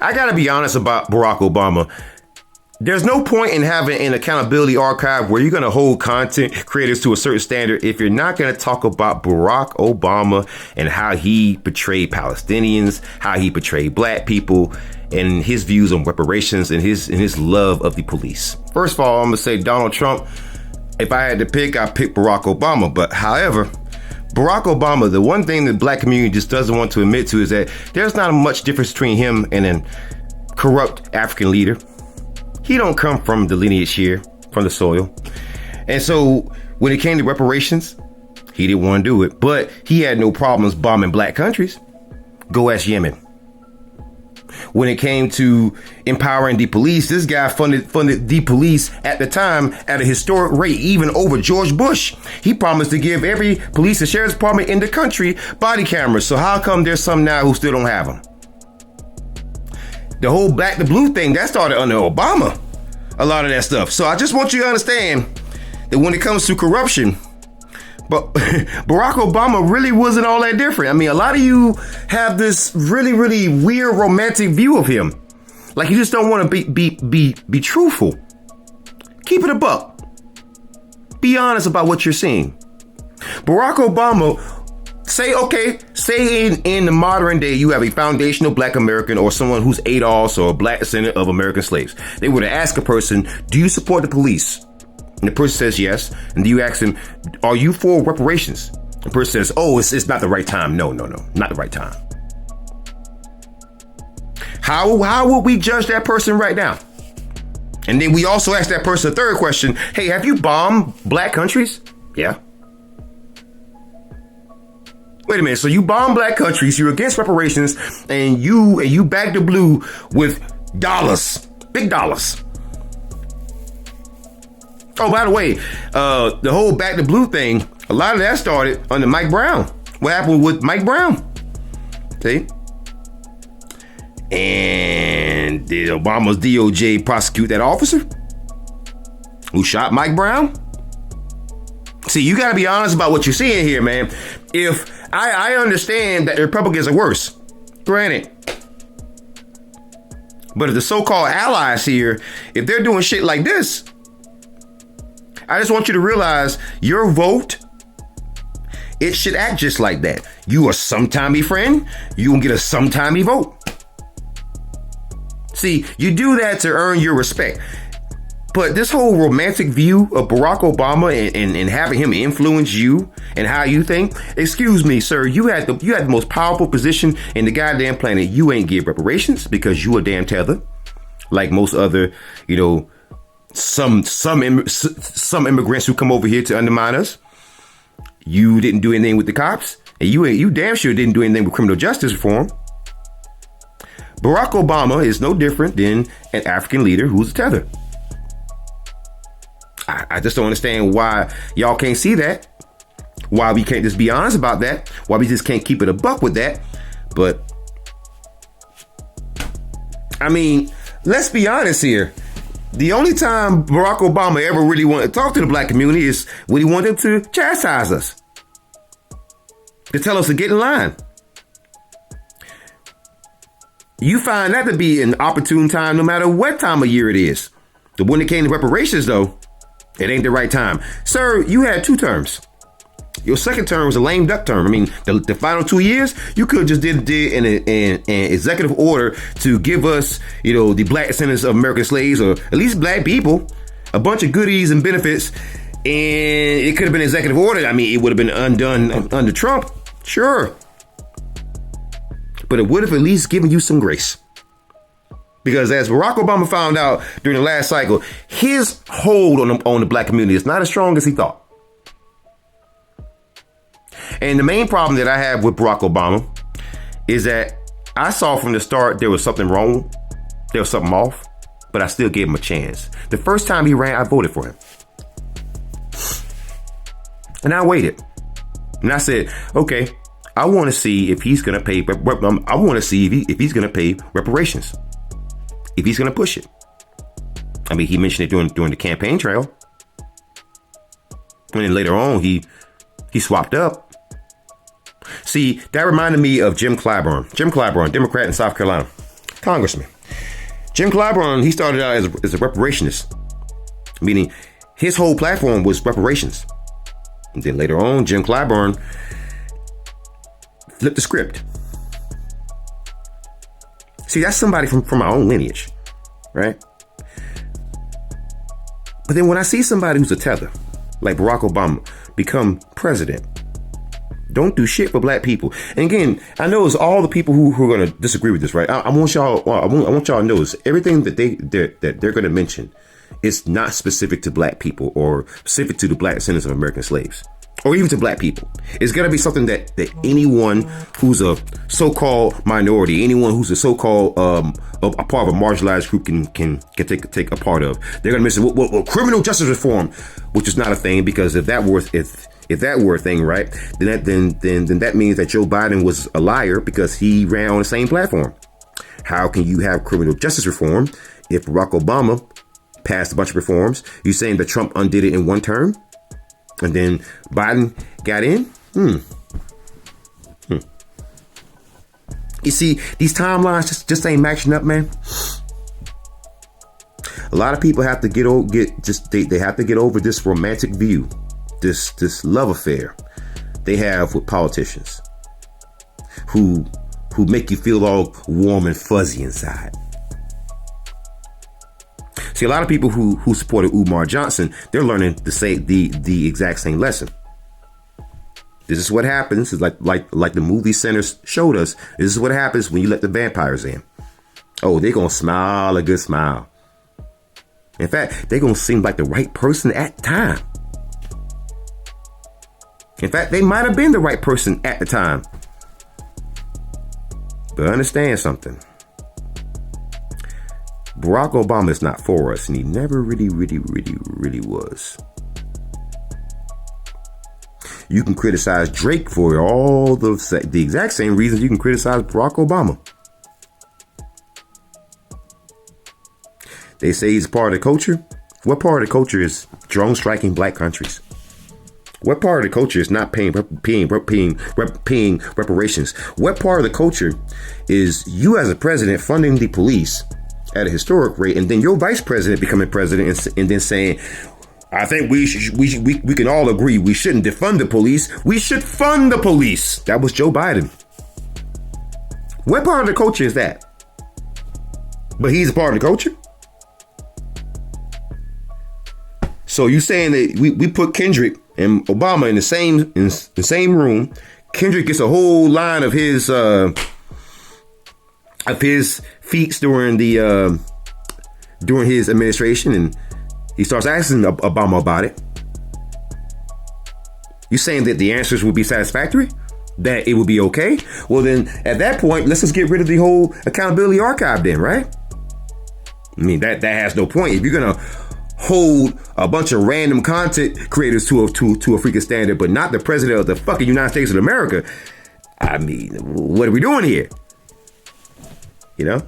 I gotta be honest about Barack Obama. There's no point in having an accountability archive where you're going to hold content creators to a certain standard if you're not going to talk about Barack Obama and how he portrayed Palestinians, how he portrayed black people, and his views on reparations and his love of the police. First of all, I'm going to say Donald Trump. If I had to pick, I'd pick Barack Obama. But however, Barack Obama, the one thing the black community just doesn't want to admit to is that there's not much difference between him and a corrupt African leader. He don't come from the lineage here, from the soil. And so when it came to reparations, he didn't want to do it. But he had no problems bombing black countries. Go ask Yemen. When it came to empowering the police, this guy funded the police at the time at a historic rate, even over George Bush. He promised to give every police and sheriff's department in the country body cameras. So how come there's some now who still don't have them? The whole black to blue thing, that started under Obama, a lot of that stuff. So I just want you to understand that when it comes to corruption, but Barack Obama really wasn't all that different. I mean, a lot of you have this really, really weird romantic view of him. Like you just don't want to be truthful. Keep it a buck. Be honest about what you're seeing. Barack Obama, say in the modern day, you have a foundational black American or someone who's ADOS or a black descendant of American slaves. They were to ask a person, do you support the police? And the person says yes. And do you ask them, are you for reparations? The person says, oh, it's not the right time. No, not the right time. How would we judge that person right now? And then we also ask that person a third question. Hey, have you bombed black countries? Yeah. Wait a minute. So you bomb black countries, you're against reparations, and you back the blue with dollars, big dollars. Oh, by the way, the whole back the blue thing, a lot of that started under Mike Brown. What happened with Mike Brown? See? And did Obama's DOJ prosecute that officer who shot Mike Brown? See, you got to be honest about what you're seeing here, man. If I understand that the Republicans are worse, granted. But if the so-called allies here, if they're doing shit like this, I just want you to realize your vote, it should act just like that. You a sometimey friend, you gonna get a sometimey vote. See, you do that to earn your respect. But this whole romantic view of Barack Obama and having him influence you and how you think, excuse me, sir, you had the most powerful position in the goddamn planet. You ain't give reparations because you a damn tether, like most other, some immigrants who come over here to undermine us. You didn't do anything with the cops, and you damn sure didn't do anything with criminal justice reform. Barack Obama is no different than an African leader who's a tether. I just don't understand why y'all can't see that. Why we can't just be honest about that. Why we just can't keep it a buck with that. But, I mean, let's be honest here. The only time Barack Obama ever really wanted to talk to the black community is when he wanted them to chastise us. To tell us to get in line. You find that to be an opportune time no matter what time of year it is. But when it came to reparations, though, it ain't the right time. Sir, you had 2 terms. Your second term was a lame duck term. I mean, the final 2 years, you could have just did an executive order to give us, the black descendants of American slaves, or at least black people, a bunch of goodies and benefits. And it could have been an executive order. I mean, it would have been undone under Trump. Sure. But it would have at least given you some grace. Because as Barack Obama found out during the last cycle, his hold on the black community is not as strong as he thought. And the main problem that I have with Barack Obama is that I saw from the start there was something wrong. There was something off, but I still gave him a chance. The first time he ran, I voted for him. And I waited. And I said, okay, I want to see if he's going to pay. I want to see if he's going to pay reparations. If he's going to push it. I mean, he mentioned it during the campaign trail. And then later on, he swapped up. See, that reminded me of Jim Clyburn. Jim Clyburn, Democrat in South Carolina. congressman. Jim Clyburn, he started out as a reparationist, meaning his whole platform was reparations. And then later on, Jim Clyburn flipped the script. See, that's somebody from our own lineage, right? But then when I see somebody who's a tether, like Barack Obama, become president, don't do shit for black people. And again, I know it's all the people who are going to disagree with this, right? I want y'all to know is everything that they're going to mention is not specific to black people or specific to the black descendants of American slaves, or even to black people. It's going to be something that anyone who's a so-called minority, anyone who's a so-called a part of a marginalized group can take a part of. They're going to mention well, criminal justice reform, which is not a thing, because if that were a thing, right, then that means that Joe Biden was a liar because he ran on the same platform. How can you have criminal justice reform if Barack Obama passed a bunch of reforms? You saying that Trump undid it in one term, and then Biden got in? You see, these timelines just ain't matching up, man. A lot of people have to they have to get over this romantic view, this love affair they have with politicians who make you feel all warm and fuzzy inside. See, a lot of people who supported Umar Johnson, they're learning to say the exact same lesson. This is what happens. It's like the movie centers showed us. This is what happens when you let the vampires in. Oh, they're gonna smile a good smile. In fact, they're gonna seem like the right person at the time. In fact, they might have been the right person at the time. But understand something. Barack Obama is not for us, and he never really was. You can criticize Drake for all the exact same reasons you can criticize Barack Obama. They say he's part of the culture. What part of the culture is drone striking black countries? What part of the culture is not paying reparations? What part of the culture is you as a president funding the police at a historic rate, and then your vice president becoming president and then saying, I think we can all agree we shouldn't defund the police. We should fund the police. That was Joe Biden. What part of the culture is that? But he's a part of the culture. So you saying that we put Kendrick and Obama in the same room. Kendrick gets a whole line of his feats during his administration, and he starts asking Obama about it. You saying that the answers would be satisfactory? That it would be okay? Well, then at that point, let's just get rid of the whole accountability archive then, right? I mean, that has no point. If you're gonna hold a bunch of random content creators to a freaking standard, but not the president of the fucking United States of America, I mean, what are we doing here? You know?